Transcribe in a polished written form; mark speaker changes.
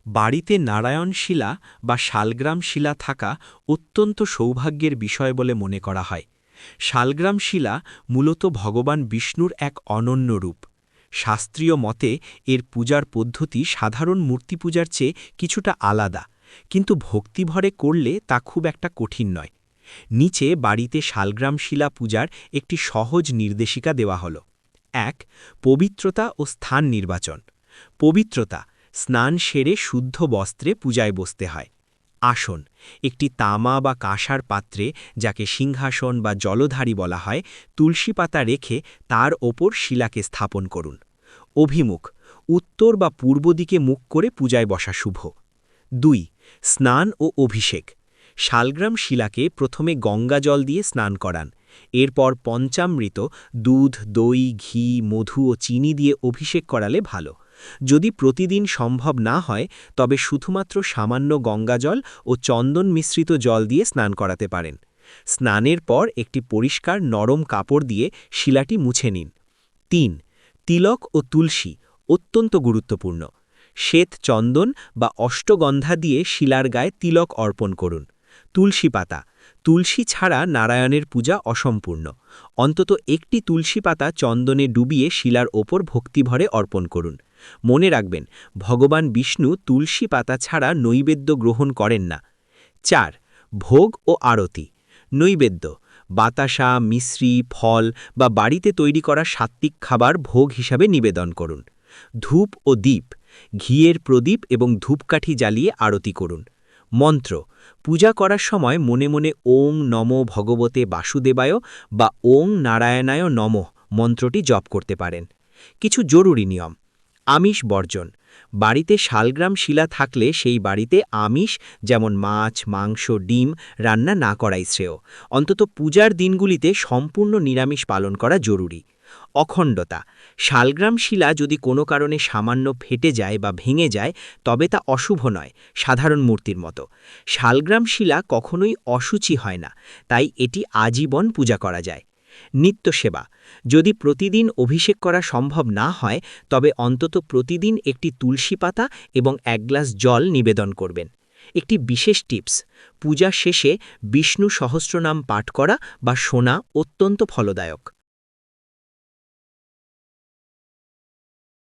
Speaker 1: বাড়িতে নারায়ণ শিলা বা শালগ্রাম শিলা থাকা অত্যন্ত সৌভাগ্যের বিষয় বলে মনে করা হয়। শালগ্রাম শিলা মূলত ভগবান বিষ্ণুর এক অনন্য রূপ। শাস্ত্রীয় মতে এর পূজার পদ্ধতি সাধারণ মূর্তি পূজার চেয়ে কিছুটা আলাদা, কিন্তু ভক্তিভরে করলে তা খুব একটা কঠিন নয়। নিচে বাড়িতে শালগ্রাম শিলা পূজার একটি সহজ নির্দেশিকা দেওয়া হল। ১. পবিত্রতা ও স্থান নির্বাচন। পবিত্রতা: স্নান সেরে শুদ্ধ বস্ত্রে পূজায় বসতে হয়। আসন: একটি তামা বা কাঁসার পাত্রে, যাকে সিংহাসন বা জলধারী বলা হয়, তুলসী পাতা রেখে তার ওপর শিলাকে স্থাপন করুন। অভিমুখ: উত্তর বা পূর্ব দিকে মুখ করে পূজায় বসা শুভ। ২. স্নান ও অভিষেক। শালগ্রাম শিলাকে প্রথমে গঙ্গা জল দিয়ে স্নান করান। এরপর পঞ্চামৃত, দুধ, দই, ঘি, মধু ও চিনি দিয়ে অভিষেক করালে ভালো। যদি প্রতিদিন সম্ভব না হয়, তবে শুধুমাত্র সামান্য গঙ্গাজল ও চন্দন মিশ্রিত জল দিয়ে স্নান করাতে পারেন। স্নানের পর একটি পরিষ্কার নরম কাপড় দিয়ে শিলাটি মুছে নিন। ৩. তিলক ও তুলসী অত্যন্ত গুরুত্বপূর্ণ। শ্বেত চন্দন বা অষ্টগন্ধা দিয়ে শিলার গায়ে তিলক অর্পণ করুন। তুলসী পাতা: তুলসী ছাড়া নারায়ণের পূজা অসম্পূর্ণ। অন্তত একটি তুলসী পাতা চন্দনে ডুবিয়ে শিলার ওপর ভক্তিভরে অর্পণ করুন। মনে রাখবেন, ভগবান বিষ্ণু তুলসী পাতা ছাড়া নৈবেদ্য গ্রহণ করেন না। ৪. ভোগ ও আরতি। নৈবেদ্য: বাতাসা, মিশ্রি, ফল বা বাড়িতে তৈরি করা সাত্ত্বিক খাবার ভোগ হিসাবে নিবেদন করুন। ধূপ ও দীপ: ঘিয়ের প্রদীপ এবং ধূপকাঠি জ্বালিয়ে আরতি করুন। মন্ত্র: পূজা করার সময় মনে মনে ওং নমো ভগবতে বাসুদেবায় বা ওং নারায়ণায় নমঃ মন্ত্রটি জপ করতে পারেন। কিছু জরুরি নিয়ম: আমিষ বর্জন: বাড়িতে শালগ্রাম শিলা থাকলে সেই বাড়িতে আমিষ, যেমন মাছ, মাংস, ডিম রান্না না করাই শ্রেয়। অন্তত পূজার দিনগুলিতে সম্পূর্ণ নিরামিষ পালন করা জরুরি। অখণ্ডতা: শালগ্রাম শিলা যদি কোনো কারণে সামান্য ফেটে যায় বা ভেঙে যায়, তবে তা অশুভ নয়, সাধারণ মূর্তির মতো। শালগ্রাম শিলা কখনোই অশুচি হয় না, তাই এটি আজীবন পূজা করা যায়। নিত্য সেবা: যদি প্রতিদিন অভিষেক করা সম্ভব না হয়, তবে অন্তত প্রতিদিন একটি তুলসী পাতা এবং ১ গ্লাস জল নিবেদন করবেন। একটি বিশেষ টিপস: পূজা শেষে বিষ্ণু সহস্রনাম পাঠ করা বা শোনা অত্যন্ত ফলদায়ক।